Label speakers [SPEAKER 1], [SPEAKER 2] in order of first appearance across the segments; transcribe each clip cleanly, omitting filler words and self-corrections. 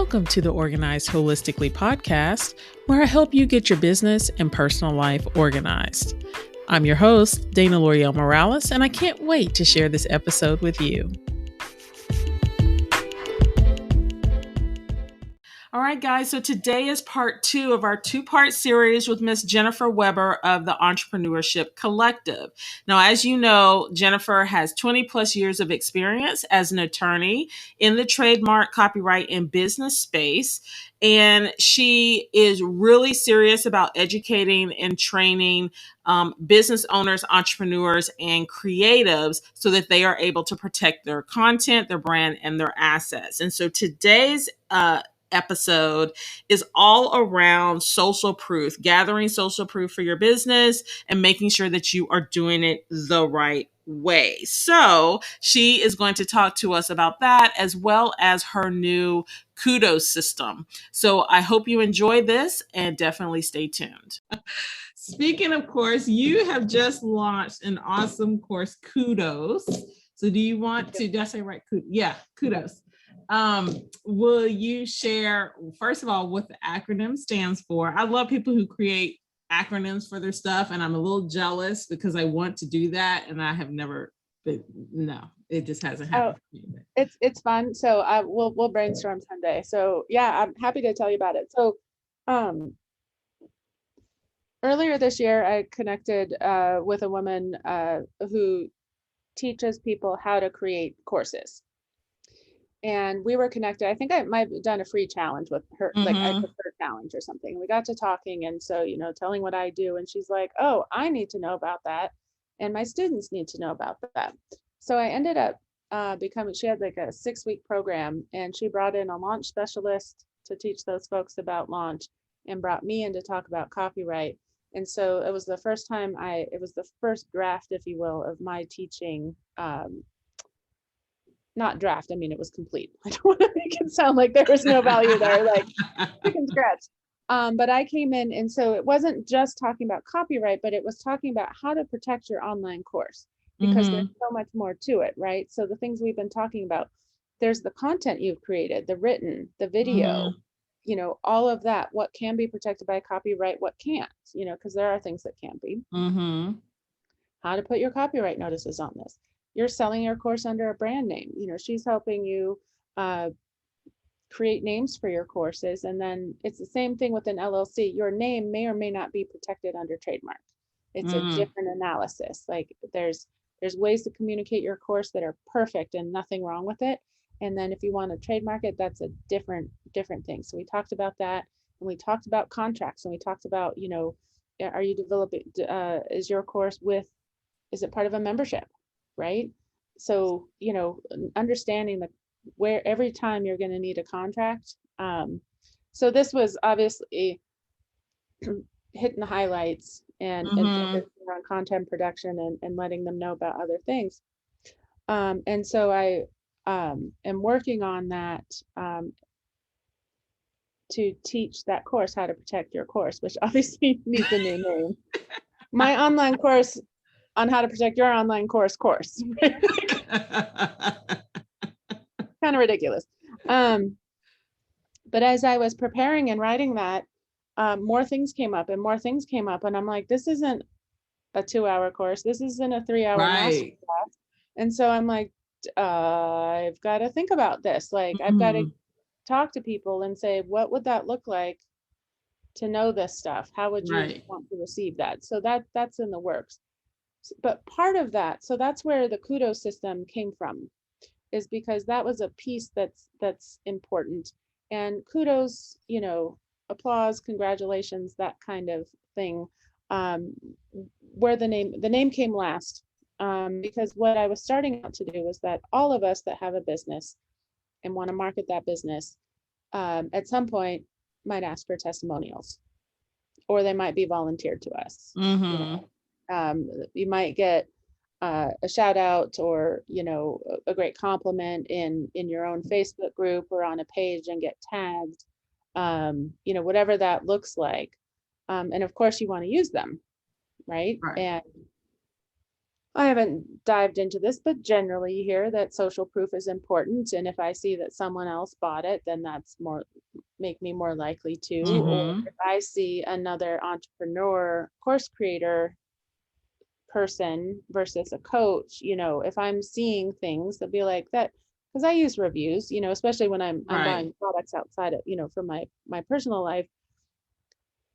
[SPEAKER 1] Welcome to the Organized Holistically podcast, where I help you get your business and personal life organized. I'm your host, Dana L'Oreal Morales, and I can't wait to share this episode with you. All right, guys, so today is part 2 of our 2-part series with Miss Jennifer Weber of the Entrepreneurship Collective. Now, as you know, Jennifer has 20 plus years of experience as an attorney in the trademark, copyright, and business space. And she is really serious about educating and training business owners, entrepreneurs, and creatives so that they are able to protect their content, their brand, and their assets. And so today's episode is all around social proof, gathering social proof for your business and making sure that you are doing it the right way. So she is going to talk to us about that as well as her new KUDOS system. So I hope you enjoy this and definitely stay tuned. Speaking of course, you have just launched an awesome course, KUDOS. So do you want to, did I say right? Yeah, KUDOS. Will you share, first of all, what the acronym stands for? I love people who create acronyms for their stuff, and I'm a little jealous because I want to do that, and I have never been, no, it just hasn't happened.
[SPEAKER 2] It's fun. So we'll brainstorm someday. So yeah, I'm happy to tell you about it. So earlier this year, I connected with a woman who teaches people how to create courses. And we were connected. I think I might have done a free challenge with her, like I took her challenge or something. We got to talking, and so, telling what I do. And she's like, oh, I need to know about that. And my students need to know about that. So I ended up she had like a 6-week program, and she brought in a launch specialist to teach those folks about launch and brought me in to talk about copyright. And so it was the first time it was the first draft, if you will, of my teaching. Not draft, I mean, it was complete. I don't want to make it sound like there was no value there, like chicken scratch. But I came in, and so it wasn't just talking about copyright, but it was talking about how to protect your online course, because there's so much more to it, right? So the things we've been talking about, there's the content you've created, the written, the video, all of that, what can be protected by copyright, what can't, because there are things that can't be. How to put your copyright notices on this. You're selling your course under a brand name. She's helping you create names for your courses. And then it's the same thing with an LLC. Your name may or may not be protected under trademark. It's a different analysis. Like there's ways to communicate your course that are perfect and nothing wrong with it. And then if you want to trademark it, that's a different thing. So we talked about that, and we talked about contracts, and we talked about, are you developing, is your course is it part of a membership? Right? So, understanding where every time you're going to need a contract. So this was obviously hitting the highlights and focusing on content production and letting them know about other things. And so I am working on that to teach that course, how to protect your course, which obviously needs a new name. My online course on how to protect your online course. Kind of ridiculous. But as I was preparing and writing that, more things came up, and I'm like, this isn't a 2-hour course. This isn't a 3-hour master class. And so I'm like, I've got to think about this. Like, I've got to talk to people and say, what would that look like to know this stuff? How would you want to receive that? So that's in the works. But part of that, so that's where the KUDOS system came from, is because that was a piece that's important. And kudos, applause, congratulations, that kind of thing, where the name came last, because what I was starting out to do was that all of us that have a business and want to market that business, at some point might ask for testimonials, or they might be volunteered to us. You might get a shout out, or a great compliment in your own Facebook group or on a page and get tagged, whatever that looks like, and of course you want to use them, right? And I haven't dived into this, but generally you hear that social proof is important. And if I see that someone else bought it, then that's make me more likely to. Or
[SPEAKER 1] Mm-hmm.
[SPEAKER 2] if I see another entrepreneur, course creator person versus a coach, if I'm seeing things that be like that, because I use reviews, especially when I'm
[SPEAKER 1] Right.
[SPEAKER 2] buying products outside of, for my personal life.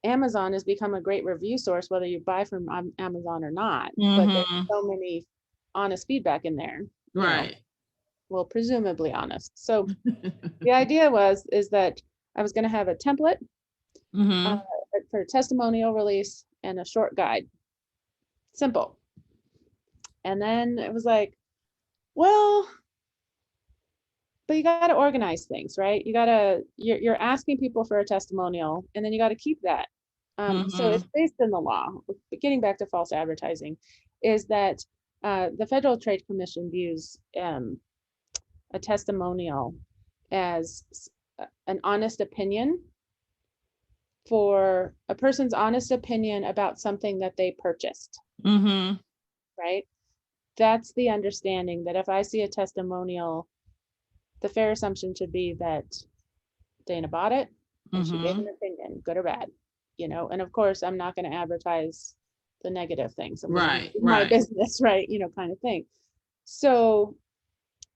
[SPEAKER 2] Amazon has become a great review source, whether you buy from Amazon or not. But there's
[SPEAKER 1] Mm-hmm.
[SPEAKER 2] so many honest feedback in there,
[SPEAKER 1] Right.
[SPEAKER 2] well, presumably honest. So the idea is that I was going to have a template uh,
[SPEAKER 1] Mm-hmm.
[SPEAKER 2] for testimonial release and a short guide, simple. And then it was like, well, but you got to organize things, right? You're asking people for a testimonial, and then you got to keep that. So
[SPEAKER 1] Mm-hmm.
[SPEAKER 2] it's based in the law. Getting back to false advertising, is that the Federal Trade Commission views a testimonial as an honest opinion, for a person's honest opinion about something that they purchased,
[SPEAKER 1] Mm-hmm.
[SPEAKER 2] right? That's the understanding, that if I see a testimonial, the fair assumption should be that Dana bought it and she gave
[SPEAKER 1] Mm-hmm.
[SPEAKER 2] an opinion, good or bad, and of course I'm not going to advertise the negative things. I'm going to
[SPEAKER 1] Right.
[SPEAKER 2] do my
[SPEAKER 1] Right.
[SPEAKER 2] business, right, kind of thing. So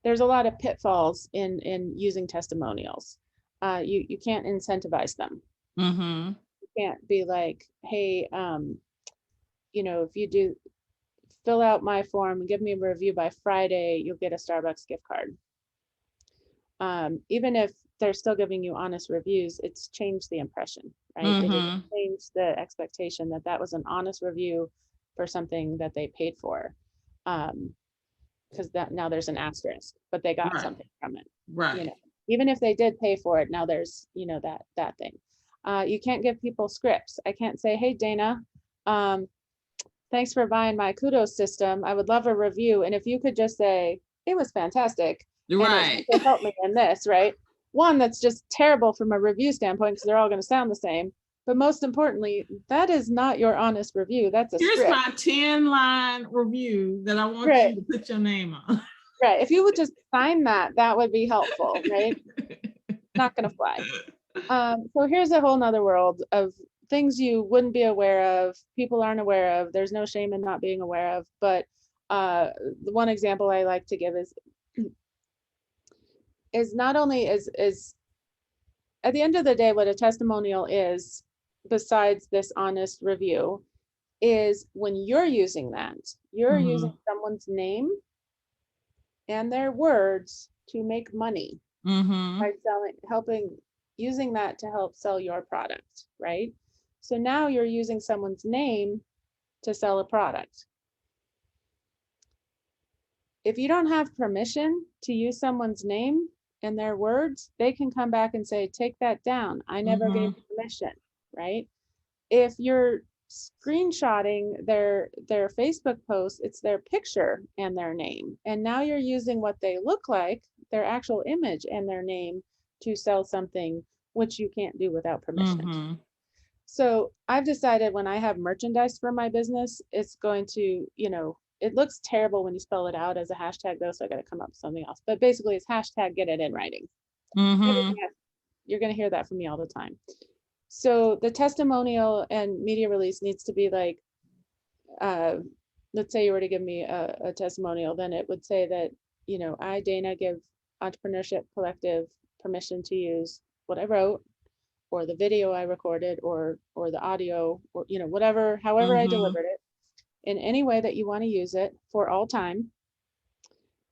[SPEAKER 2] there's a lot of pitfalls in using testimonials. You can't incentivize them.
[SPEAKER 1] Mm-hmm.
[SPEAKER 2] You can't be like, hey, if you do fill out my form and give me a review by Friday, you'll get a Starbucks gift card. Even if they're still giving you honest reviews, it's changed the impression, right? It has
[SPEAKER 1] Mm-hmm.
[SPEAKER 2] changed the expectation that that was an honest review for something that they paid for. Because that now there's an asterisk, but they got
[SPEAKER 1] Right.
[SPEAKER 2] something from it. You
[SPEAKER 1] Right.
[SPEAKER 2] know, even if they did pay for it, now there's that thing. You can't give people scripts. I can't say, hey Dana, um, thanks for buying my KUDOS system. I would love a review. And if you could just say, it was fantastic and it
[SPEAKER 1] Right.
[SPEAKER 2] helped me in this, right? One, that's just terrible from a review standpoint because they're all going to sound the same. But most importantly, that is not your honest review. That's a
[SPEAKER 1] Here's
[SPEAKER 2] script.
[SPEAKER 1] my 10-line review that I want
[SPEAKER 2] Right.
[SPEAKER 1] you to put your name on.
[SPEAKER 2] Right. If you would just sign that, that would be helpful, right? Not going to fly. So here's a whole nother world of things you wouldn't be aware of, people aren't aware of. There's no shame in not being aware of. But the one example I like to give is not only is at the end of the day, what a testimonial is, besides this honest review, is when you're using that, you're using
[SPEAKER 1] Mm-hmm.
[SPEAKER 2] someone's name and their words to make money
[SPEAKER 1] Mm-hmm.
[SPEAKER 2] by using that to help sell your product, right? So now you're using someone's name to sell a product. If you don't have permission to use someone's name and their words, they can come back and say, take that down. I never gave
[SPEAKER 1] Mm-hmm.
[SPEAKER 2] permission, right? If you're screenshotting their Facebook post, it's their picture and their name. And now you're using what they look like, their actual image and their name, to sell something, which you can't do without permission.
[SPEAKER 1] Mm-hmm.
[SPEAKER 2] So I've decided when I have merchandise for my business, it's going to, it looks terrible when you spell it out as a hashtag though, so I got to come up with something else. But basically it's hashtag get it in writing.
[SPEAKER 1] Mm-hmm.
[SPEAKER 2] Everything else, you're going to hear that from me all the time. So the testimonial and media release needs to be like, uh, let's say you were to give me a testimonial, then it would say that, I, Dana, give Entrepreneurship Collective permission to use what I wrote, or the video I recorded, or the audio, or whatever, however I
[SPEAKER 1] Mm-hmm.
[SPEAKER 2] delivered it, in any way that you want to use it for all time.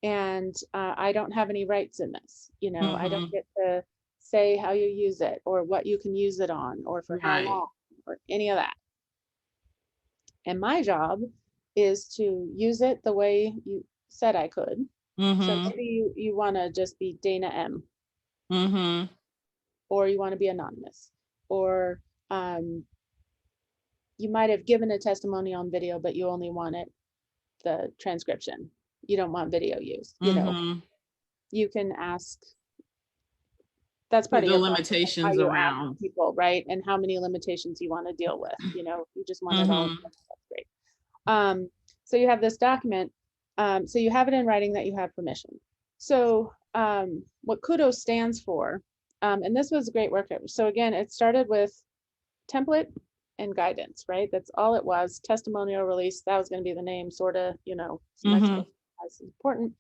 [SPEAKER 2] And I don't have any rights in this. I don't
[SPEAKER 1] Mm-hmm.
[SPEAKER 2] get to say how you use it or what you can use it on or for how
[SPEAKER 1] Right.
[SPEAKER 2] long or any of that. And my job is to use it the way you said I could. So
[SPEAKER 1] Mm-hmm.
[SPEAKER 2] maybe you want to just be Dana M,
[SPEAKER 1] Mm-hmm.
[SPEAKER 2] or you want to be anonymous, or you might have given a testimony on video, but you only wanted the transcription. You don't want video use.
[SPEAKER 1] Mm-hmm.
[SPEAKER 2] You can ask. That's part
[SPEAKER 1] Put
[SPEAKER 2] of
[SPEAKER 1] the
[SPEAKER 2] your process, how
[SPEAKER 1] limitations
[SPEAKER 2] you ask
[SPEAKER 1] around.
[SPEAKER 2] people, right? And how many limitations you want to deal with. You just want it all.
[SPEAKER 1] Mm-hmm.
[SPEAKER 2] That's great. Um, So you have this document. So you have it in writing that you have permission. So what KUDOS stands for, and this was great work. So again, it started with template and guidance, right? That's all it was. Testimonial release, that was going to be the name, sort of, some explanation is important.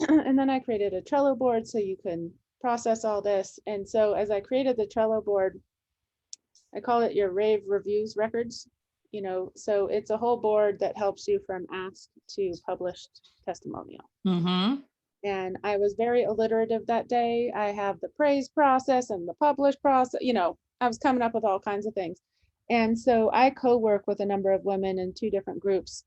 [SPEAKER 2] And then I created a Trello board so you can process all this. And so as I created the Trello board, I call it your rave reviews records. So it's a whole board that helps you from ask to published testimonial. And I was very alliterative that day. I have the praise process and the publish process, I was coming up with all kinds of things. And so I co-work with a number of women in 2 different groups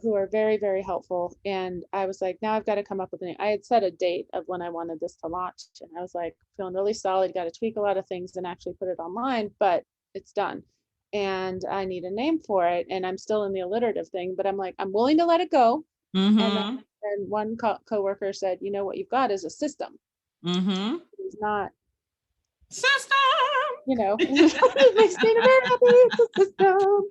[SPEAKER 2] who are very, very helpful. And I was like, now I've got to come up with a name. I had set a date of when I wanted this to launch. And I was like, feeling really solid, got to tweak a lot of things and actually put it online, but it's done. And I need a name for it. And I'm still in the alliterative thing, but I'm like, I'm willing to let it go. And one coworker said, what you've got is a system. It's not
[SPEAKER 1] system.
[SPEAKER 2] It makes me very happy. It's a system.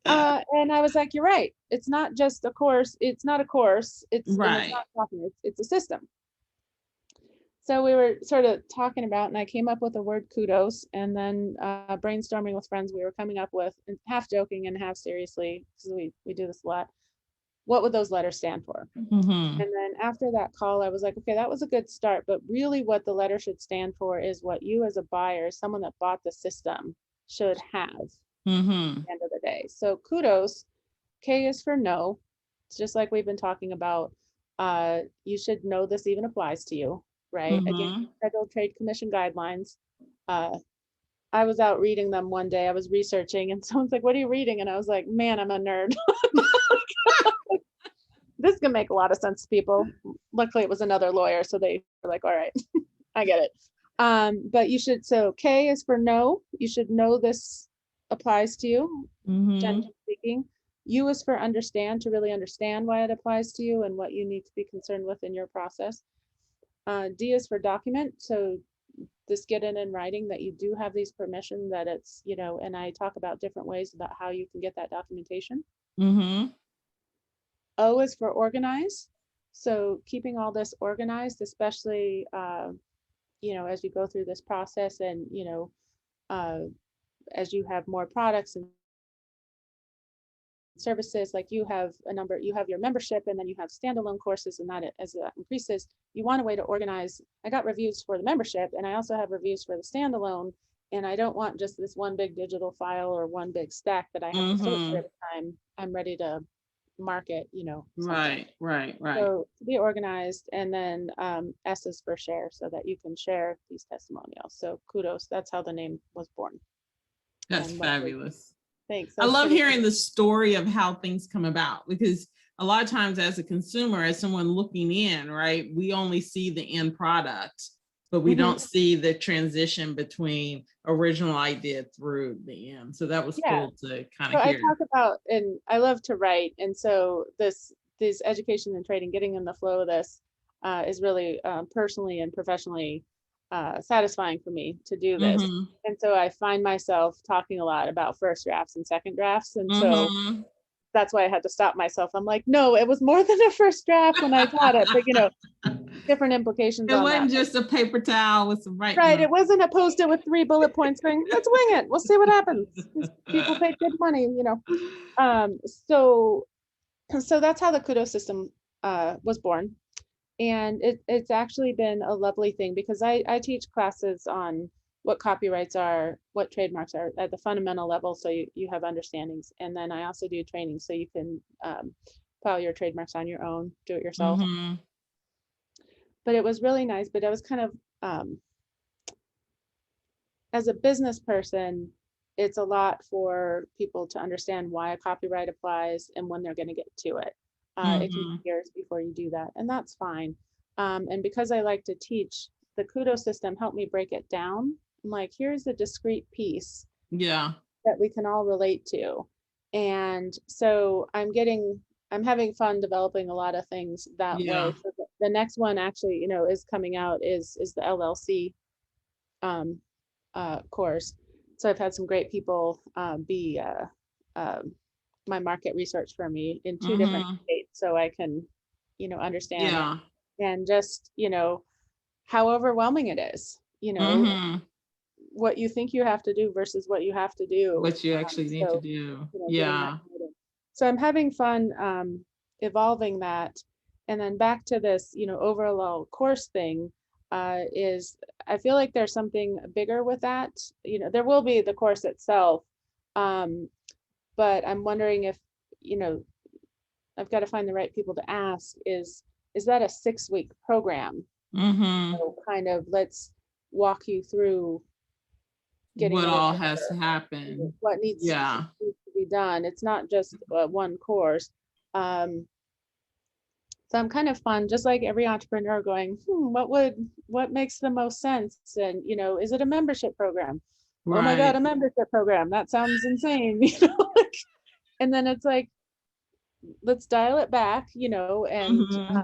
[SPEAKER 2] And I was like, you're right. It's not just a course. It's not a course. It's
[SPEAKER 1] right.
[SPEAKER 2] It's a system. So we were sort of talking about, and I came up with the word KUDOS, and then brainstorming with friends, we were coming up with, half joking and half seriously, because we do this a lot, what would those letters stand for? And then after that call, I was like, okay, that was a good start, but really what the letter should stand for is what you as a buyer, someone that bought the system, should have at the end of the day. So KUDOS, K is for know. It's just like we've been talking about. You should know this even applies to you, right? Again, Federal Trade Commission guidelines. I was out reading them one day. I was researching and someone's like, what are you reading? And I was like, man, I'm a nerd. This can make a lot of sense to people. Luckily it was another lawyer, so they were like, all right, I get it. But you should, so K is for know. You should know this applies to you, generally speaking. U is for understand, to really understand why it applies to you and what you need to be concerned with in your process. D is for document. So this get in writing that you do have these permission, that it's, and I talk about different ways about how you can get that documentation. O is for organize. So keeping all this organized, especially, as you go through this process and, as you have more products and services, like you have your membership and then you have standalone courses, and that as that increases, you want a way to organize. I got reviews for the membership and I also have reviews for the standalone, and I don't want just this one big digital file or one big stack that I have to sort for every time I'm ready to market,
[SPEAKER 1] right.
[SPEAKER 2] So to be organized. And then S is for share, so that you can share these testimonials. So KUDOS, that's how the name was born.
[SPEAKER 1] That's fabulous.
[SPEAKER 2] Thanks.
[SPEAKER 1] I love hearing the story of how things come about, because a lot of times as a consumer, as someone looking in, right, we only see the end product, but we don't see the transition between original idea through the end. So that was cool to kind of hear.
[SPEAKER 2] I talk about, and I love to write. And so this education and trading, getting in the flow of this is really personally and professionally satisfying for me to do this. And so I find myself talking a lot about first drafts and second drafts. And so that's why I had to stop myself. I'm like, no, it was more than a first draft when I taught it, but different implications.
[SPEAKER 1] It wasn't just a paper towel with some writing.
[SPEAKER 2] Right. It wasn't a Post-it with 3 bullet points going, let's wing it. We'll see what happens. People paid good money, So that's how the KUDOS system was born. And it's actually been a lovely thing, because I teach classes on what copyrights are, what trademarks are at the fundamental level, so you have understandings. And then I also do training so you can file your trademarks on your own, do it yourself. But it was really nice. But I was kind of, as a business person, it's a lot for people to understand why a copyright applies and when they're going to get to it. It can be years before you do that, and that's fine. And because I like to teach, the KUDOS system helped me break it down. I'm like, here's a discrete piece that we can all relate to. And so I'm having fun developing a lot of things that way. So the next one actually, is coming out is the LLC course. So I've had some great people be my market research for me in 2 different
[SPEAKER 1] Mm-hmm.
[SPEAKER 2] states so I can, understand,
[SPEAKER 1] Yeah.
[SPEAKER 2] and just, how overwhelming it is,
[SPEAKER 1] Mm-hmm.
[SPEAKER 2] what you think you have to do versus what you have to do.
[SPEAKER 1] What you actually need to
[SPEAKER 2] So,
[SPEAKER 1] do.
[SPEAKER 2] getting that
[SPEAKER 1] Yeah.
[SPEAKER 2] guidance. So I'm having fun evolving that. And then back to this, overall course thing, is I feel like there's something bigger with that. There will be the course itself. Um, but I'm wondering if, you know, I've got to find the right people to ask is that a 6-week program?
[SPEAKER 1] Mm-hmm.
[SPEAKER 2] So kind of let's walk you through getting
[SPEAKER 1] What
[SPEAKER 2] it in
[SPEAKER 1] all has to
[SPEAKER 2] order,
[SPEAKER 1] happen.
[SPEAKER 2] what needs
[SPEAKER 1] Yeah.
[SPEAKER 2] to be done. It's not just one course. Um, so I'm kind of fun, just like every entrepreneur going, what makes the most sense? And, is it a membership program? Oh my God,
[SPEAKER 1] Right.
[SPEAKER 2] a membership program. That sounds insane. And then it's like, let's dial it back, and
[SPEAKER 1] Mm-hmm.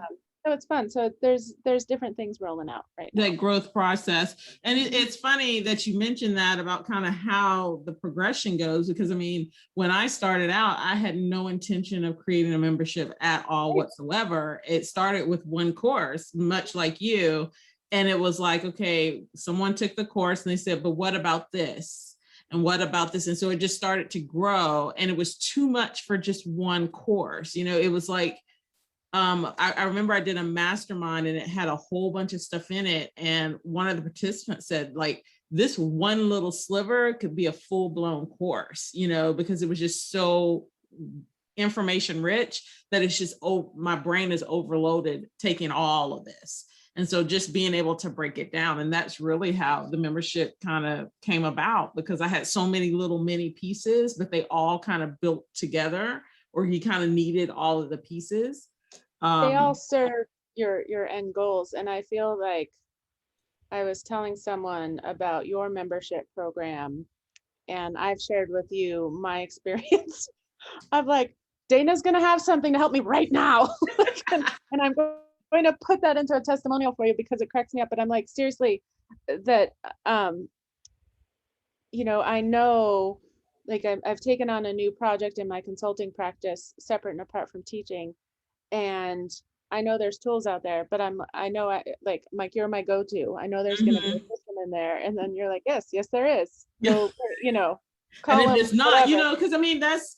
[SPEAKER 2] so it's fun. So there's different things rolling out right now.
[SPEAKER 1] That growth process. And it's funny that you mentioned that about kind of how the progression goes, because I mean, when I started out, I had no intention of creating a membership at all
[SPEAKER 2] Right.
[SPEAKER 1] whatsoever. It started with one course, much like you. And it was like, okay, someone took the course and they said, but what about this? And what about this? And so it just started to grow, and it was too much for just one course. It was like, I remember I did a mastermind and it had a whole bunch of stuff in it. And one of the participants said, like, this one little sliver could be a full blown course, because it was just so information rich that it's just, oh, my brain is overloaded taking all of this. And so just being able to break it down. And that's really how the membership kind of came about, because I had so many little mini pieces, but they all kind of built together, or you kind of needed all of the pieces.
[SPEAKER 2] They all
[SPEAKER 1] um
[SPEAKER 2] serve your end goals, and I feel like I was telling someone about your membership program, and I've shared with you my experience of like, Dana's going to have something to help me right now. And I'm going to put that into a testimonial for you because it cracks me up. But I'm like, seriously, that, I know, like, I've taken on a new project in my consulting practice, separate and apart from teaching. And I know there's tools out there, but I know like Mike, you're my go-to. I know there's going to be a
[SPEAKER 1] mhm.
[SPEAKER 2] system in there. And then you're like, yes, there is. Go,
[SPEAKER 1] And
[SPEAKER 2] call
[SPEAKER 1] if
[SPEAKER 2] them,
[SPEAKER 1] it's not,
[SPEAKER 2] whatever.
[SPEAKER 1] because I mean, that's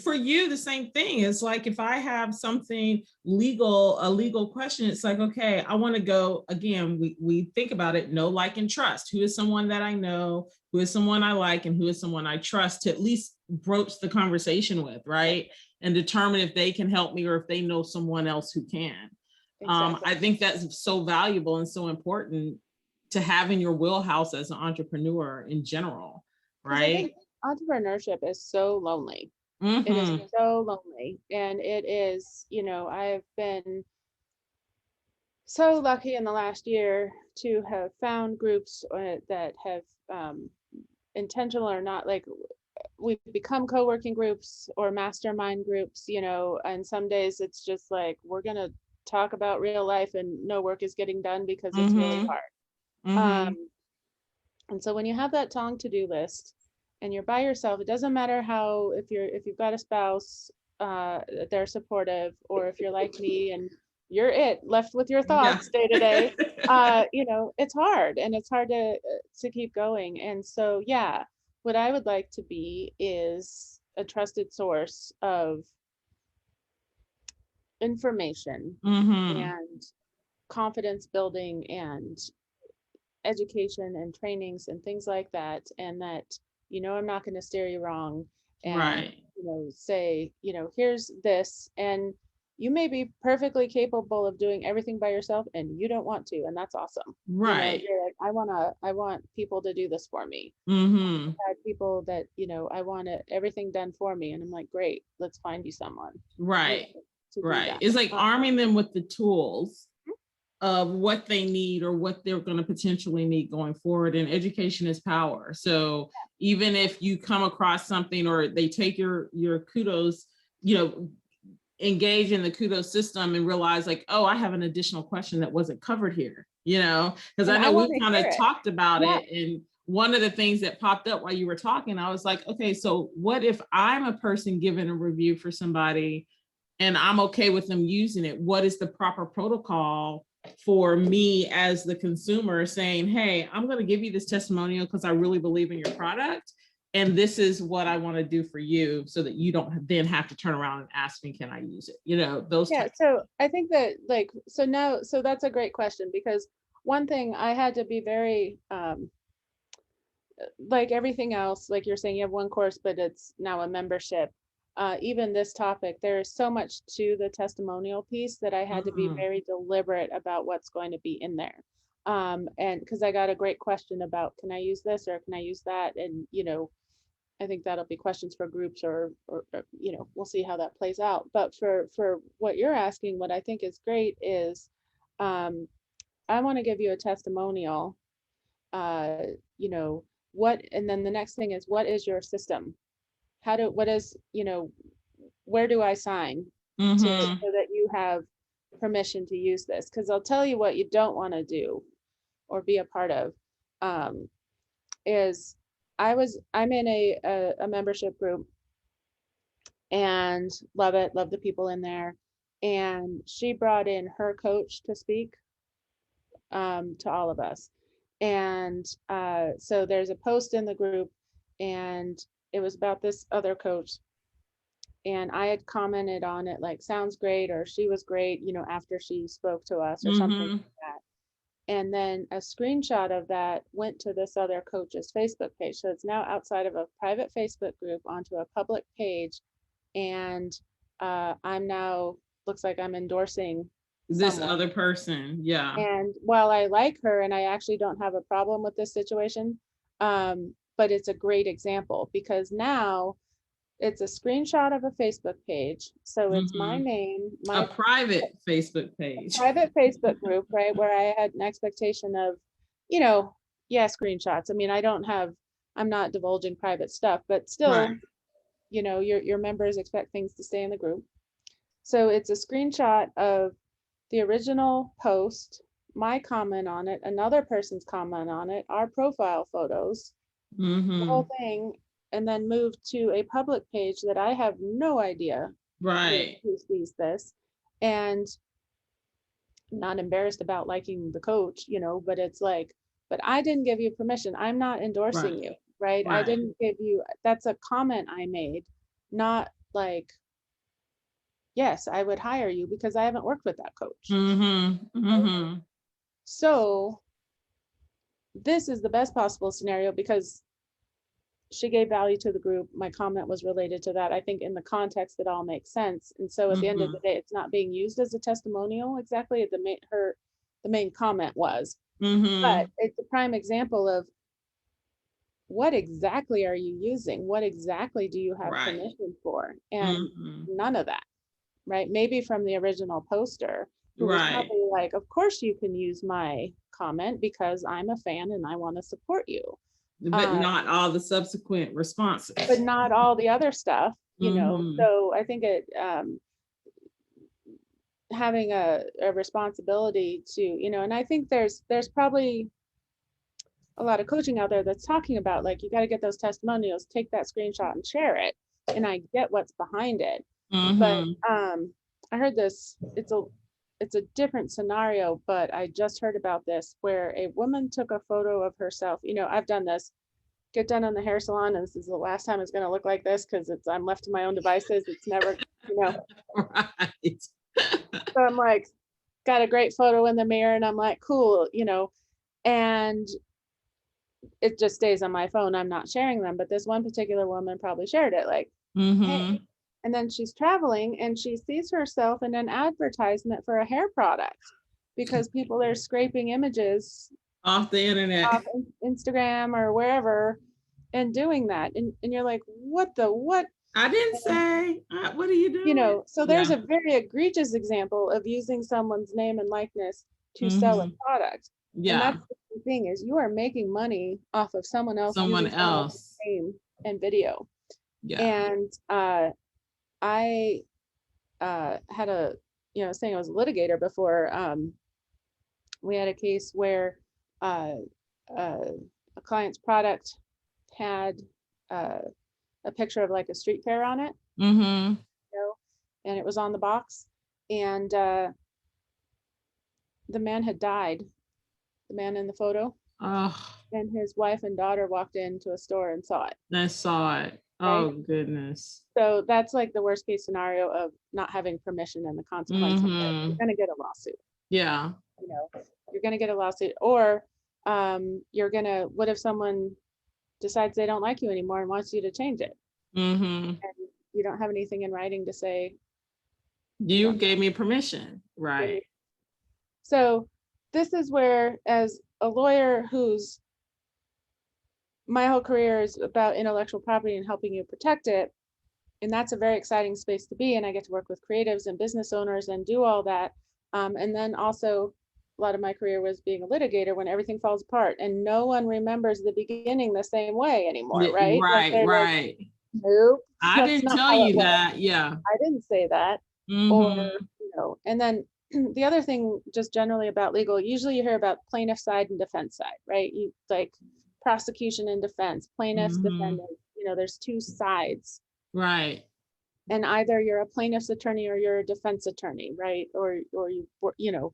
[SPEAKER 1] for you the same thing. It's like if I have something legal, a legal question, it's like, okay, I want to go again. We think about it, know, like, and trust. Who is someone that I know, who is someone I like, and who is someone I trust to at least broach the conversation with, right? And determine if they can help me or if they know someone else who can.
[SPEAKER 2] Exactly.
[SPEAKER 1] I think that's so valuable and so important to have in your wheelhouse as an entrepreneur in general,
[SPEAKER 2] Because I think
[SPEAKER 1] right?
[SPEAKER 2] entrepreneurship is so lonely. It is
[SPEAKER 1] Mm-hmm.
[SPEAKER 2] so lonely. And it is, I've been so lucky in the last year to have found groups that have, intentional or not, like, we've become co-working groups or mastermind groups, and some days it's just like, we're going to talk about real life and no work is getting done because it's really
[SPEAKER 1] Mm-hmm.
[SPEAKER 2] hard.
[SPEAKER 1] Mm-hmm.
[SPEAKER 2] And so when you have that long to-do list and you're by yourself, it doesn't matter how, if you've got a spouse, they're supportive, or if you're like me and you're left with your
[SPEAKER 1] Yeah.
[SPEAKER 2] thoughts day to day, it's hard, and it's hard to keep going. And so, yeah, what I would like to be is a trusted source of information
[SPEAKER 1] Mm-hmm.
[SPEAKER 2] and confidence building and education and trainings and things like that, and that, I'm not going to steer you wrong and,
[SPEAKER 1] Right.
[SPEAKER 2] say, here's this, and you may be perfectly capable of doing everything by yourself and you don't want to, and that's awesome.
[SPEAKER 1] Right.
[SPEAKER 2] You're like, I want people to do this for me.
[SPEAKER 1] Mm-hmm.
[SPEAKER 2] I had people that, I wanted everything done for me, and I'm like, great, let's find you someone, you
[SPEAKER 1] Right.
[SPEAKER 2] know, to do
[SPEAKER 1] Right.
[SPEAKER 2] that.
[SPEAKER 1] It's like arming them with the tools of what they need or what they're going to potentially need going forward. And education is power. So even if you come across something or they take your kudos, engage in the KUDOS system and realize, like, oh, I have an additional question that wasn't covered here, because
[SPEAKER 2] And
[SPEAKER 1] I
[SPEAKER 2] I
[SPEAKER 1] know
[SPEAKER 2] want
[SPEAKER 1] we
[SPEAKER 2] to
[SPEAKER 1] kind
[SPEAKER 2] hear
[SPEAKER 1] of
[SPEAKER 2] it.
[SPEAKER 1] talked about
[SPEAKER 2] Yeah.
[SPEAKER 1] it, and one of the things that popped up while you were talking, I was like, okay, so what if I'm a person giving a review for somebody and I'm okay with them using it? What is the proper protocol for me as the consumer saying, hey, I'm going to give you this testimonial because I really believe in your product. And this is what I want to do for you so that you don't then have to turn around and ask me, can I use it? You know, those
[SPEAKER 2] Yeah.
[SPEAKER 1] types.
[SPEAKER 2] So I think that like, so that's a great question, because one thing I had to be very, like everything else, like you're saying, you have one course, but it's now a membership. Even this topic, there is so much to the testimonial piece that I had to be very deliberate about what's going to be in there. And because I got a great question about, can I use this or can I use that? And, you know, I think that'll be questions for groups or you know, we'll see how that plays out. But for what you're asking, what I think is great is, um, I want to give you a testimonial, uh, you know, and then the next thing is, what is your system? What is, you know, where do I sign to, so that you have permission to use this? Because I'll tell you what you don't want to do or be a part of, is I'm in a membership group and love it, love the people in there. And she brought in her coach to speak, to all of us. And so there's a post in the group, and it was about this other coach. And I had commented on it like, sounds great, or she was great, you know, after she spoke to us or something like that. And then a screenshot of that went to this other coach's Facebook page. So it's now outside of a private Facebook group onto a public page. And I'm now, looks like I'm endorsing
[SPEAKER 1] This
[SPEAKER 2] someone.
[SPEAKER 1] other person. Yeah.
[SPEAKER 2] And while I like her and I actually don't have a problem with this situation, but it's a great example because now it's a screenshot of a Facebook page. So it's my name,
[SPEAKER 1] a private Facebook page,
[SPEAKER 2] private Facebook group, right? Where I had an expectation of, you know, yeah, screenshots. I mean, I'm not divulging private stuff, but still,
[SPEAKER 1] right.
[SPEAKER 2] you know, your members expect things to stay in the group. So it's a screenshot of the original post, my comment on it, another person's comment on it, our profile photos, the whole thing, and then move to a public page that I have no idea
[SPEAKER 1] Right.
[SPEAKER 2] who sees this. And I'm not embarrassed about liking the coach, you know, but it's like, but I didn't give you permission. I'm not endorsing
[SPEAKER 1] Right.
[SPEAKER 2] you, right? I
[SPEAKER 1] Right.
[SPEAKER 2] didn't give you, that's a comment I made, not like, yes, I would hire you because I haven't worked with that coach. So this is the best possible scenario because she gave value to the group. My comment was related to that. I think in the context, it all makes sense. And so at the end of the day, it's not being used as a testimonial exactly. The main comment was, but it's a prime example of what exactly are you using? What exactly do you have permission for? And none of that, right? Maybe from the original poster, who was probably like, of course you can use my comment because I'm a fan and I want to support you.
[SPEAKER 1] But not all the subsequent responses.
[SPEAKER 2] But not all the other stuff, you know. So I think it having a responsibility to, you know, and I think there's probably a lot of coaching out there that's talking about like, you got to get those testimonials, take that screenshot and share it. And I get what's behind it. But I heard this, it's a different scenario, but I just heard about this where a woman took a photo of herself. You know, I've done this, get done on the hair salon, and this is the last time it's going to look like this because I'm left to my own devices. It's never, you know.
[SPEAKER 1] Right.
[SPEAKER 2] So I'm like, got a great photo in the mirror, and I'm like, cool, you know, and it just stays on my phone. I'm not sharing them, but this one particular woman probably shared it, like, hey. And then she's traveling and she sees herself in an advertisement for a hair product because people are scraping images
[SPEAKER 1] off the internet,
[SPEAKER 2] off Instagram or wherever, and doing that. And you're like, what?
[SPEAKER 1] I didn't say, what are you doing?
[SPEAKER 2] You know, so there's a very egregious example of using someone's name and likeness to sell a product.
[SPEAKER 1] Yeah.
[SPEAKER 2] And that's the thing, is you are making money off of someone else's name and video. Yeah. And I had a, you know, saying I was a litigator before. We had a case where a client's product had a picture of like a street fair on it,
[SPEAKER 1] Mm-hmm.
[SPEAKER 2] you know, and it was on the box. And the man had died, the man in the photo,
[SPEAKER 1] Oh,
[SPEAKER 2] and his wife and daughter walked into a store and saw it,
[SPEAKER 1] I saw it.
[SPEAKER 2] right?
[SPEAKER 1] Oh, goodness.
[SPEAKER 2] So that's like the worst case scenario of not having permission, and the consequence of it. You're
[SPEAKER 1] Mm-hmm.
[SPEAKER 2] going to get a lawsuit.
[SPEAKER 1] Yeah.
[SPEAKER 2] You know, you're going to get a lawsuit, or you're going to, what if someone decides they don't like you anymore and wants you to change it?
[SPEAKER 1] Mm-hmm.
[SPEAKER 2] And you don't have anything in writing to say, you
[SPEAKER 1] You
[SPEAKER 2] know,
[SPEAKER 1] gave me permission. Right.
[SPEAKER 2] so this is where, as a lawyer who's, my whole career is about intellectual property and helping you protect it. And that's a very exciting space to be. And I get to work with creatives and business owners and do all that. And then also, a lot of my career was being a litigator when everything falls apart and no one remembers the beginning the same way anymore, right? Like
[SPEAKER 1] Right.
[SPEAKER 2] they're like,
[SPEAKER 1] Right.
[SPEAKER 2] nope,
[SPEAKER 1] I
[SPEAKER 2] that's
[SPEAKER 1] didn't
[SPEAKER 2] not
[SPEAKER 1] tell
[SPEAKER 2] how it
[SPEAKER 1] you
[SPEAKER 2] was.
[SPEAKER 1] that. Yeah.
[SPEAKER 2] I didn't say that. Or,
[SPEAKER 1] Mm-hmm.
[SPEAKER 2] you know, and then the other thing, just generally about legal, usually you hear about plaintiff side and defense side, right? You like prosecution and defense, plaintiffs,
[SPEAKER 1] Mm-hmm.
[SPEAKER 2] defendants, you know, there's two sides.
[SPEAKER 1] Right.
[SPEAKER 2] And either you're a plaintiff's attorney or you're a defense attorney, right? Or you know,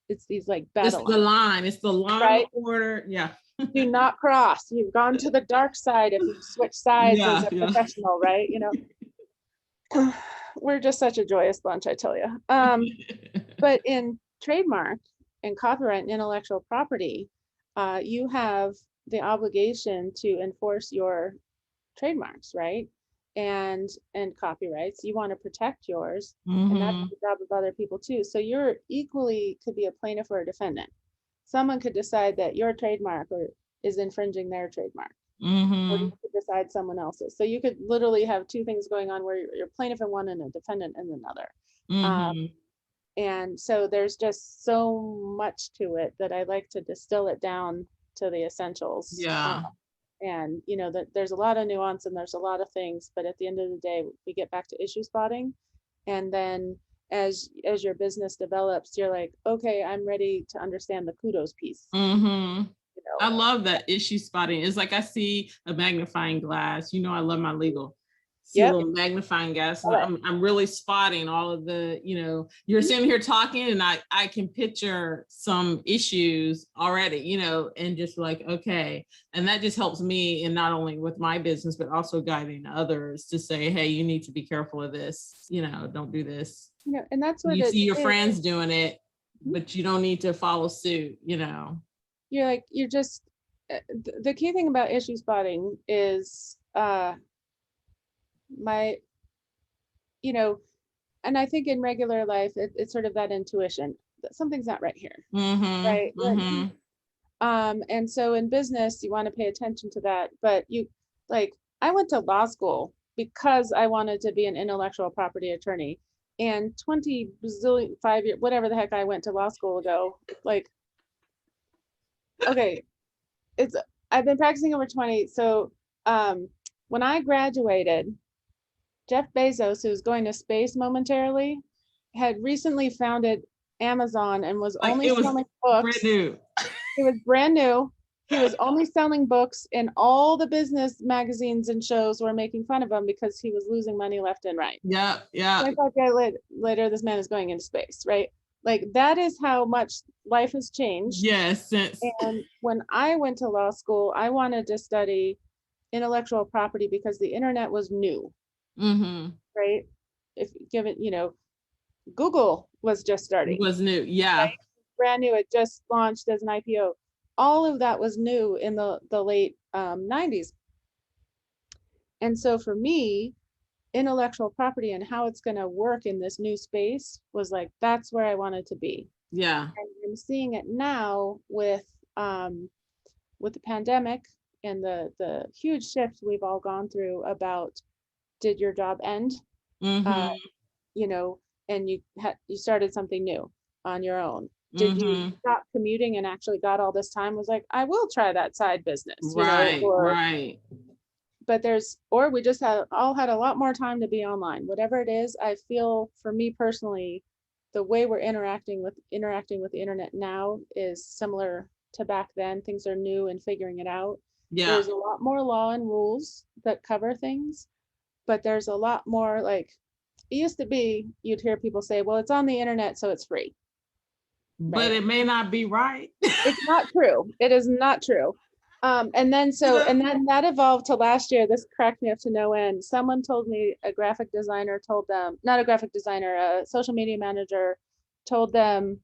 [SPEAKER 2] it's these like
[SPEAKER 1] It's
[SPEAKER 2] battle
[SPEAKER 1] the
[SPEAKER 2] lines,
[SPEAKER 1] line. It's the line of
[SPEAKER 2] right?
[SPEAKER 1] order. Yeah.
[SPEAKER 2] Do not cross. You've gone to the dark side if you've switched sides as
[SPEAKER 1] Yeah.
[SPEAKER 2] a
[SPEAKER 1] Yeah.
[SPEAKER 2] professional, right? You know, we're just such a joyous bunch, I tell you. But in trademark and copyright and intellectual property, you have the obligation to enforce your trademarks, right? And copyrights. You want to protect yours, and that's
[SPEAKER 1] Mm-hmm.
[SPEAKER 2] the job of other people too. So you're equally could be a plaintiff or a defendant. Someone could decide that your trademark or is infringing their trademark, or
[SPEAKER 1] Mm-hmm.
[SPEAKER 2] you could decide someone else's. So you could literally have two things going on where you're plaintiff in one and a defendant in another.
[SPEAKER 1] Mm-hmm.
[SPEAKER 2] And so there's just so much to it that I like to distill it down to the essentials.
[SPEAKER 1] Yeah.
[SPEAKER 2] And you know that there's a lot of nuance and there's a lot of things, but at the end of the day, we get back to issue spotting. And then as your business develops, you're like, okay, I'm ready to understand the kudos piece.
[SPEAKER 1] Mm-hmm.
[SPEAKER 2] You
[SPEAKER 1] I
[SPEAKER 2] know,
[SPEAKER 1] love that issue spotting. It's like I see a magnifying glass. You know, I love my legal. See a
[SPEAKER 2] yep,
[SPEAKER 1] little magnifying glass.
[SPEAKER 2] love it.
[SPEAKER 1] I'm really spotting all of the, you know, you're sitting here talking and I can picture some issues already, you know, and just like, okay. And that just helps me in not only with my business, but also guiding others to say, hey, you need to be careful of this, you know, don't do this.
[SPEAKER 2] You know, and that's what
[SPEAKER 1] You
[SPEAKER 2] it
[SPEAKER 1] see your
[SPEAKER 2] is.
[SPEAKER 1] friends doing it, but you don't need to follow suit, you know.
[SPEAKER 2] You're like, you're just the key thing about issue spotting is my, you know, and I think in regular life, it's sort of that intuition that something's not right here, right?
[SPEAKER 1] Mm-hmm. Mm-hmm.
[SPEAKER 2] And so in business, you want to pay attention to that. But you, like, I went to law school because I wanted to be an intellectual property attorney. And 20 bazillion, 5 years, whatever the heck I went to law school ago, like, okay, it's, I've been practicing over 20. So when I graduated, Jeff Bezos, who's going to space momentarily, had recently founded Amazon and was
[SPEAKER 1] Like
[SPEAKER 2] only
[SPEAKER 1] it was
[SPEAKER 2] selling
[SPEAKER 1] brand
[SPEAKER 2] books.
[SPEAKER 1] new.
[SPEAKER 2] He was brand new. He was only selling books, and all the business magazines and shows were making fun of him because he was losing money left and right.
[SPEAKER 1] Yeah, yeah.
[SPEAKER 2] Like, okay, later, this man is going into space, right? Like, that is how much life has changed.
[SPEAKER 1] Yes. Since
[SPEAKER 2] And when I went to law school, I wanted to study intellectual property because the internet was new,
[SPEAKER 1] mm-hmm.
[SPEAKER 2] right? If given, you know, Google was just
[SPEAKER 1] It
[SPEAKER 2] starting,
[SPEAKER 1] was new. Yeah.
[SPEAKER 2] right? Brand new. It just launched as an IPO. All of that was new in the late 90s. And so for me, intellectual property and how it's going to work in this new space was like, that's where I wanted to be.
[SPEAKER 1] Yeah.
[SPEAKER 2] And I'm seeing it now with the pandemic and the huge shift we've all gone through about, did your job end?
[SPEAKER 1] Mm-hmm.
[SPEAKER 2] You know, and you started something new on your own. Did you
[SPEAKER 1] Mm-hmm.
[SPEAKER 2] stop commuting and actually got all this time? Was like, I will try that side business, you know,
[SPEAKER 1] Right.
[SPEAKER 2] or
[SPEAKER 1] Right.
[SPEAKER 2] but or we just all had a lot more time to be online. Whatever it is, I feel for me personally, the way we're interacting with the internet now is similar to back then. Things are new and figuring it out.
[SPEAKER 1] Yeah.
[SPEAKER 2] There's a lot more law and rules that cover things, but there's a lot more, like, it used to be, you'd hear people say, well, it's on the internet, so it's free.
[SPEAKER 1] But it may not be right.
[SPEAKER 2] It's not true. It is not true. And then that evolved to last year. This cracked me up to no end. Someone told me, a graphic designer told them, not a graphic designer, a social media manager told them,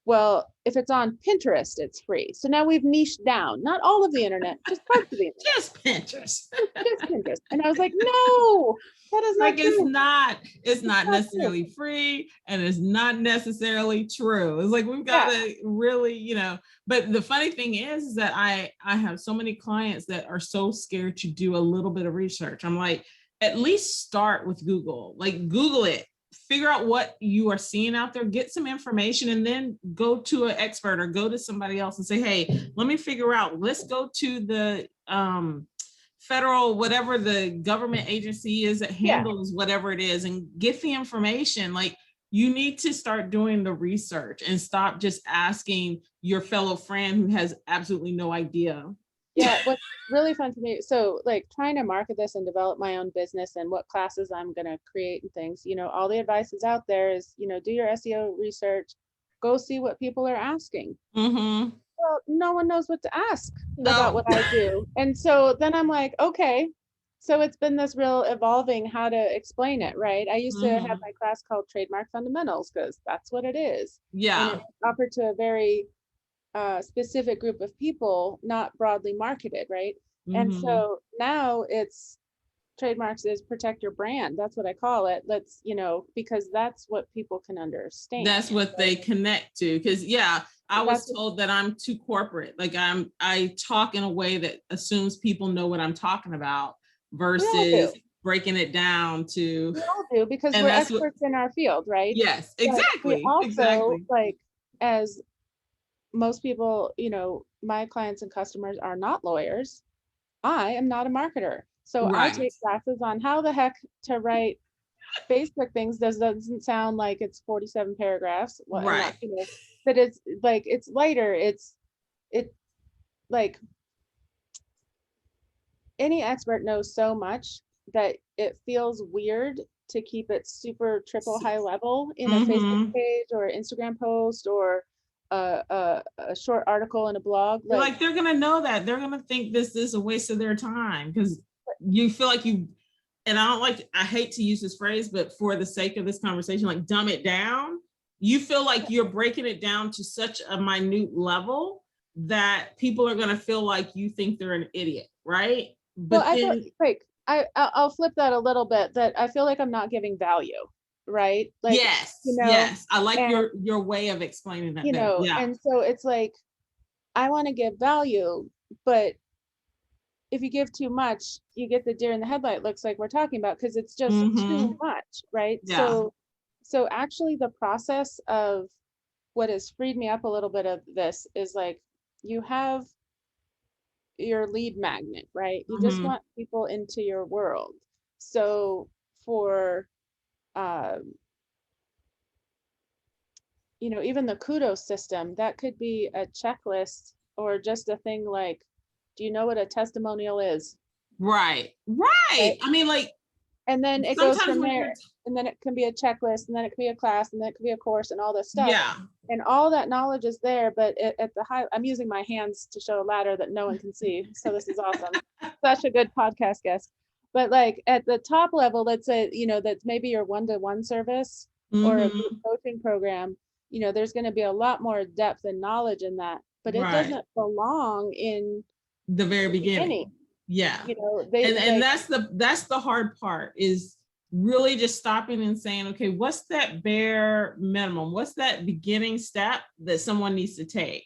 [SPEAKER 2] well, if it's on Pinterest, it's free. So now we've niched down, not all of the internet, just parts of the internet.
[SPEAKER 1] Just Pinterest.
[SPEAKER 2] Just Pinterest. And I was like, no, that is not
[SPEAKER 1] like
[SPEAKER 2] true.
[SPEAKER 1] It's not necessarily true. Free, and it's not necessarily true. It's like, we've got to really, but the funny thing is that I have so many clients that are so scared to do a little bit of research. I'm like, at least start with Google, like Google it, figure out what you are seeing out there, get some information, and then go to an expert or go to somebody else and say, hey, let me figure out, let's go to the federal, whatever the government agency is that handles whatever it is, and get the information. Like, you need to start doing the research and stop just asking your fellow friend who has absolutely no idea.
[SPEAKER 2] Yeah, what's really fun to me, so like trying to market this and develop my own business and what classes I'm going to create and things, all the advice is out there is, do your SEO research, go see what people are asking.
[SPEAKER 1] Mm-hmm.
[SPEAKER 2] Well, no one knows what to ask about what I do. And so then I'm like, okay, so it's been this real evolving how to explain it, right? I used to have my class called Trademark Fundamentals because that's what it is.
[SPEAKER 1] Yeah.
[SPEAKER 2] And it's offered to a very specific group of people, not broadly marketed, right? And so now it's trademarks is protect your brand. That's what I call it. Let's, because that's what people can understand.
[SPEAKER 1] That's what they connect to. Because I was told that I'm too corporate. Like I talk in a way that assumes people know what I'm talking about versus breaking it down to.
[SPEAKER 2] We all do, because we're experts in our field, right?
[SPEAKER 1] Yes, exactly.
[SPEAKER 2] But we also, like, as most people, my clients and customers are not lawyers. I am not a marketer. So I take classes on how the heck to write Facebook things. Doesn't sound like it's 47 paragraphs. Well,
[SPEAKER 1] right.
[SPEAKER 2] But it's like, it's lighter. It's like, any expert knows so much that it feels weird to keep it super triple high level in a Facebook page or Instagram post or a short article in a blog.
[SPEAKER 1] Like they're gonna know that. They're gonna think this is a waste of their time because you feel like you, and I hate to use this phrase, but for the sake of this conversation, like, dumb it down. You feel like you're breaking it down to such a minute level that people are gonna feel like you think they're an idiot, right? But
[SPEAKER 2] I'll flip that a little bit, that I feel like I'm not giving value, right? Like,
[SPEAKER 1] yes. I like your way of explaining that.
[SPEAKER 2] And so it's like, I want to give value, but if you give too much, you get the deer in the headlight looks like we're talking about, because it's just too much, right?
[SPEAKER 1] Yeah.
[SPEAKER 2] So actually the process of what has freed me up a little bit of this is, like, you have your lead magnet, right? You just want people into your world. So for even the KUDOS system, that could be a checklist or just a thing like, do you know what a testimonial is?
[SPEAKER 1] Right. I mean, like,
[SPEAKER 2] and then it goes from there, and then it can be a checklist, and then it can be a class, and then it can be a course, and all this stuff.
[SPEAKER 1] Yeah.
[SPEAKER 2] And all that knowledge is there, but at the high, I'm using my hands to show a ladder that no one can see. So this is awesome. Such a good podcast guest. But like at the top level, let's say, that's maybe your one-to-one service or a group coaching program, there's going to be a lot more depth and knowledge in that, but it doesn't belong in
[SPEAKER 1] the very beginning. Yeah. And that's the hard part, is really just stopping and saying, okay, what's that bare minimum? What's that beginning step that someone needs to take?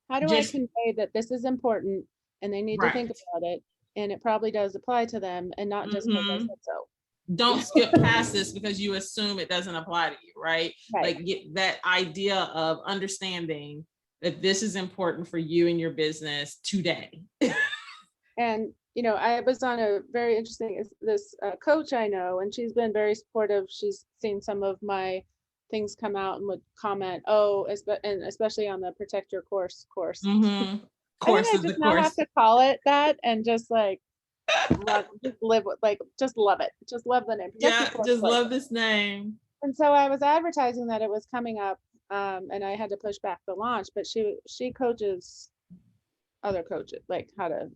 [SPEAKER 2] How do I convey that this is important and they need to think about it, and it probably does apply to them, and not just because I said so.
[SPEAKER 1] Don't skip past this because you assume it doesn't apply to you, right? Like, get that idea of understanding that this is important for you and your business today.
[SPEAKER 2] And I was on a very interesting, this coach I know, and she's been very supportive. She's seen some of my things come out and would comment, and especially on the Protect Your Course.
[SPEAKER 1] Mm-hmm.
[SPEAKER 2] I think
[SPEAKER 1] Course
[SPEAKER 2] I
[SPEAKER 1] is the
[SPEAKER 2] just now have
[SPEAKER 1] course.
[SPEAKER 2] to call it that and just like live with, like, just love it. Just love the name. Protect Your
[SPEAKER 1] Yeah,
[SPEAKER 2] Course.
[SPEAKER 1] just
[SPEAKER 2] Like,
[SPEAKER 1] love this name.
[SPEAKER 2] and so I was advertising that it was coming up, and I had to push back the launch, but she coaches other coaches, like how to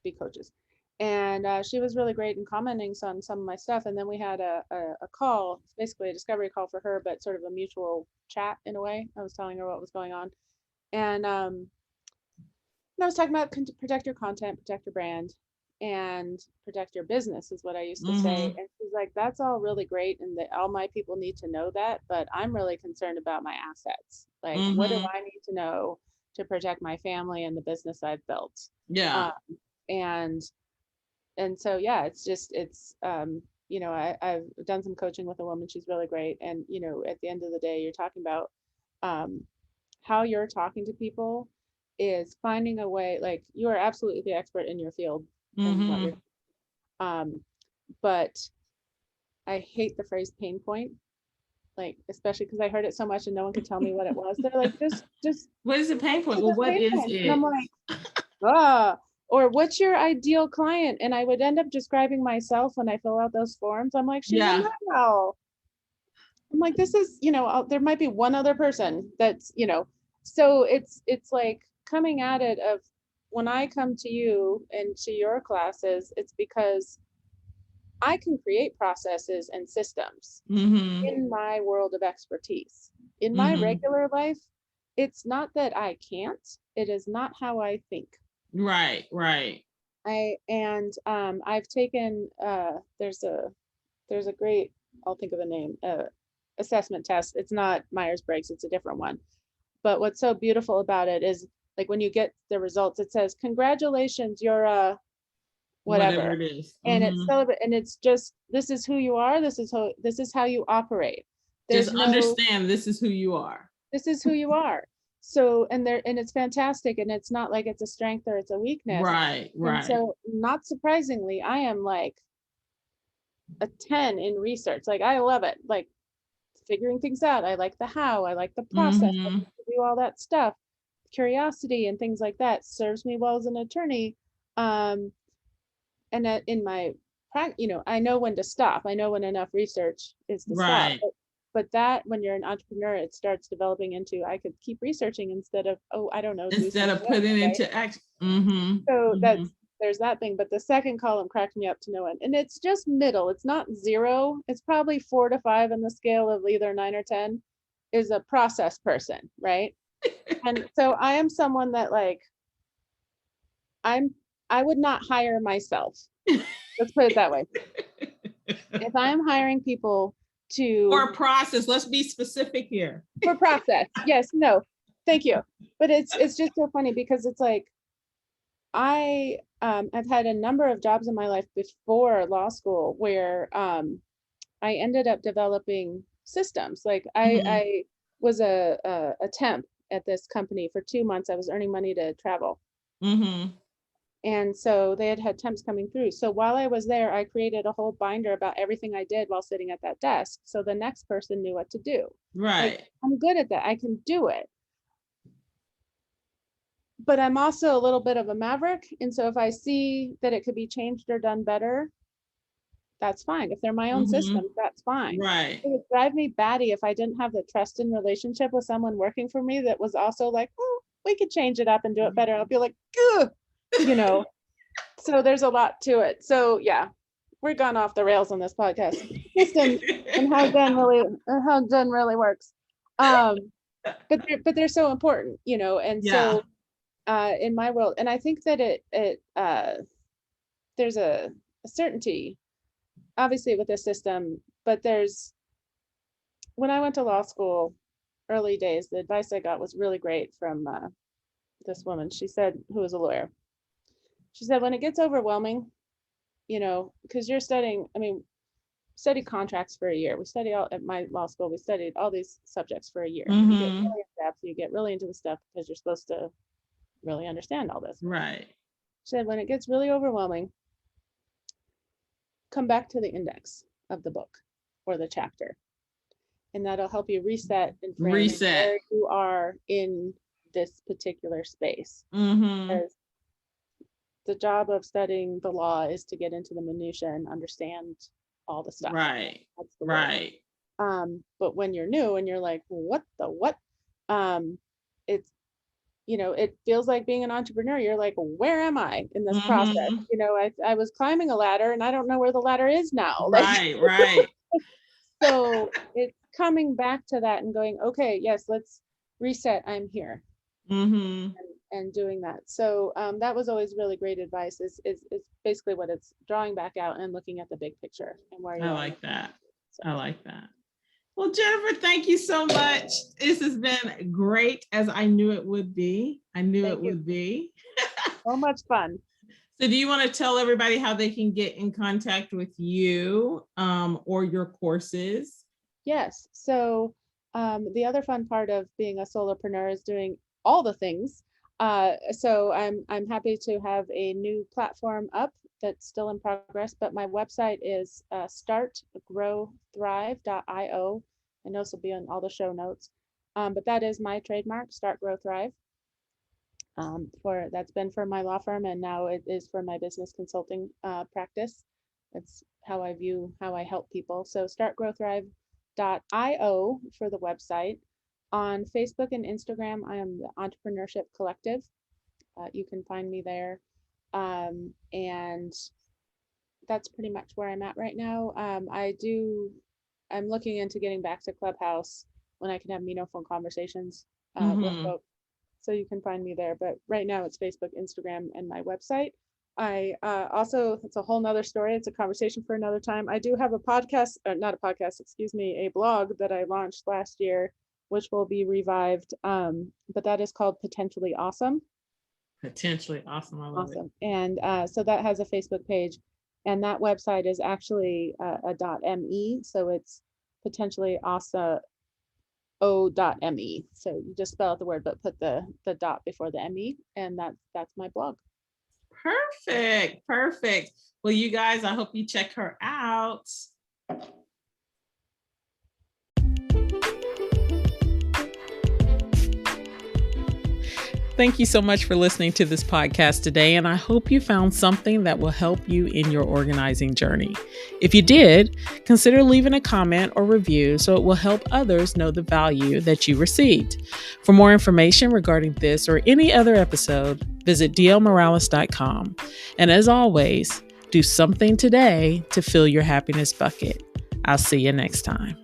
[SPEAKER 2] be coaches. And she was really great in commenting on some of my stuff. And then we had a call, it's basically a discovery call for her, but sort of a mutual chat in a way. I was telling her what was going on. And I was talking about protect your content, protect your brand, and protect your business is what I used to say.
[SPEAKER 1] Mm-hmm.
[SPEAKER 2] And she's like, that's all really great. And that all my people need to know that, but I'm really concerned about my assets. Like, what do
[SPEAKER 1] Mm-hmm.
[SPEAKER 2] I need to know to protect my family and the business I've built?
[SPEAKER 1] Yeah.
[SPEAKER 2] Um, and so yeah, I've done some coaching with a woman. She's really great. And at the end of the day, you're talking about um, how you're talking to people is finding a way. Like, you are absolutely the expert in your field and what you're
[SPEAKER 1] Mm-hmm.
[SPEAKER 2] but I hate the phrase pain point, like, especially because I heard it so much and no one could tell me what it was. They're like, just
[SPEAKER 1] What is the pain point?
[SPEAKER 2] to
[SPEAKER 1] Well,
[SPEAKER 2] the
[SPEAKER 1] what
[SPEAKER 2] pain
[SPEAKER 1] is
[SPEAKER 2] point. And I'm
[SPEAKER 1] it?
[SPEAKER 2] like, ah, or what's your ideal client? And I would end up describing myself when I fill out those forms. I'm like, she's a
[SPEAKER 1] Yeah.
[SPEAKER 2] model. I'm like, this is, there might be one other person that's, so it's like coming at it of, when I come to you and to your classes, it's because I can create processes and systems
[SPEAKER 1] Mm-hmm.
[SPEAKER 2] in my world of expertise. In my
[SPEAKER 1] Mm-hmm.
[SPEAKER 2] regular life, it's not that I can't, it is not how I think.
[SPEAKER 1] Right, right.
[SPEAKER 2] I've taken there's a great, I'll think of a name, assessment test. It's not Myers-Briggs, it's a different one. But what's so beautiful about it is, like, when you get the results, it says, congratulations, you're a
[SPEAKER 1] Whatever
[SPEAKER 2] whatever.
[SPEAKER 1] it is.
[SPEAKER 2] And it's
[SPEAKER 1] Mm-hmm.
[SPEAKER 2] celebrate, and it's just, this is who you are, this is how you operate.
[SPEAKER 1] Just
[SPEAKER 2] There's no,
[SPEAKER 1] understand this is who you are.
[SPEAKER 2] this is who you are. So, and it's fantastic, and it's not like it's a strength or it's a weakness.
[SPEAKER 1] Right,
[SPEAKER 2] And
[SPEAKER 1] right.
[SPEAKER 2] so, not surprisingly, I am like a 10 in research. Like, I love it. Like, figuring things out. I like the how, I like the process, I
[SPEAKER 1] Mm-hmm.
[SPEAKER 2] like to do all that stuff. Curiosity and things like that serves me well as an attorney. Um, and that in my I know when to stop. I know when enough research is to stop.
[SPEAKER 1] Right.
[SPEAKER 2] But that, when you're an entrepreneur, it starts developing into, I could keep researching instead of, oh, I don't know, do
[SPEAKER 1] Instead
[SPEAKER 2] something
[SPEAKER 1] of
[SPEAKER 2] else,
[SPEAKER 1] putting
[SPEAKER 2] right?
[SPEAKER 1] into action. Mm-hmm.
[SPEAKER 2] So
[SPEAKER 1] Mm-hmm.
[SPEAKER 2] there's that thing. But the second column cracked me up to no end. And it's just middle. It's not 0. It's probably 4 to 5 on the scale of either 9 or 10 is a process person, right? And so I am someone that, like, I would not hire myself. Let's put it that way. If I'm hiring people
[SPEAKER 1] Or
[SPEAKER 2] to,
[SPEAKER 1] process. Let's be specific here.
[SPEAKER 2] for process, yes, no, thank you. But it's just so funny because it's like, I've had a number of jobs in my life before law school where I ended up developing systems. Like,
[SPEAKER 1] Mm-hmm.
[SPEAKER 2] I was a temp at this company for 2 months. I was earning money to travel.
[SPEAKER 1] Mm-hmm.
[SPEAKER 2] And so they had temps coming through. So while I was there, I created a whole binder about everything I did while sitting at that desk. So the next person knew what to do. Like,
[SPEAKER 1] Right.
[SPEAKER 2] I'm good at that. I can do it. But I'm also a little bit of a maverick. And so if I see that it could be changed or done better, that's fine. If they're my own
[SPEAKER 1] Mm-hmm.
[SPEAKER 2] systems, that's fine.
[SPEAKER 1] Right.
[SPEAKER 2] It would drive me batty if I didn't have the trust and relationship with someone working for me that was also like, oh, we could change it up and do it better. I'll be like, ugh, you know. So there's a lot to it. So yeah, we're gone off the rails on this podcast. Systems and how Jen really works. But they're so important, and
[SPEAKER 1] Yeah.
[SPEAKER 2] so in my world, and I think that there's a certainty, obviously, with this system, but when I went to law school, early days, the advice I got was really great from this woman. She said, who was a lawyer. She said, when it gets overwhelming, because you're studying, I mean, studied contracts for a year. We studied all at my law school. We studied all these subjects for a year. You get
[SPEAKER 1] Mm-hmm.
[SPEAKER 2] really in depth. You get really into the stuff because you're supposed to really understand all this.
[SPEAKER 1] Right.
[SPEAKER 2] She said, when it gets really overwhelming, come back to the index of the book or the chapter and that'll help you reset and frame
[SPEAKER 1] Reset.
[SPEAKER 2] where you are in this particular space.
[SPEAKER 1] Mm-hmm.
[SPEAKER 2] Because the job of studying the law is to get into the minutia and understand all the stuff.
[SPEAKER 1] Right.
[SPEAKER 2] That's the
[SPEAKER 1] Right.
[SPEAKER 2] work. But when you're new and you're like, what the what? It's, you know, it feels like being an entrepreneur. You're like, where am I in this process? You know, I was climbing a ladder and I don't know where the ladder is now.
[SPEAKER 1] Right, right.
[SPEAKER 2] So it's coming back to that and going, okay, yes, let's reset. I'm here. And doing that. So that was always really great advice, is basically what it's drawing back out and looking at the big picture and where you are.
[SPEAKER 1] I like that. I like that. Well, Jennifer, thank you so much. This has been great, as I knew it would be. Would be.
[SPEAKER 2] So much fun.
[SPEAKER 1] So do you want to tell everybody how they can get in contact with you or your courses?
[SPEAKER 2] Yes. So the other fun part of being a solopreneur is doing all the things. So I'm happy to have a new platform up that's still in progress, but my website is startgrowthrive.io. I know this will be on all the show notes, but that is my trademark, Start, Grow, Thrive. That's been for my law firm, and now it is for my business consulting practice. That's how I help people. So startgrowthrive.io for the website. On Facebook and Instagram, I am the Entrepreneurship Collective. You can find me there. And that's pretty much where I'm at right now. I'm looking into getting back to Clubhouse when I can have meaningful conversations with folks. So you can find me there. But right now it's Facebook, Instagram, and my website. I also, it's a whole nother story. It's a conversation for another time. I do have a podcast, or not a podcast, excuse me, a blog that I launched last year, which will be revived. But that is called Potentially Awesome.
[SPEAKER 1] Potentially Awesome. I love it.
[SPEAKER 2] And so that has a Facebook page, and that website is actually a .me. So it's Potentially Awesome .me. So you just spell out the word, but put the dot before the me, and that's my blog.
[SPEAKER 1] Perfect. Well, you guys, I hope you check her out. Thank you so much for listening to this podcast today, and I hope you found something that will help you in your organizing journey. If you did, consider leaving a comment or review so it will help others know the value that you received. For more information regarding this or any other episode, visit dlmorales.com. And as always, do something today to fill your happiness bucket. I'll see you next time.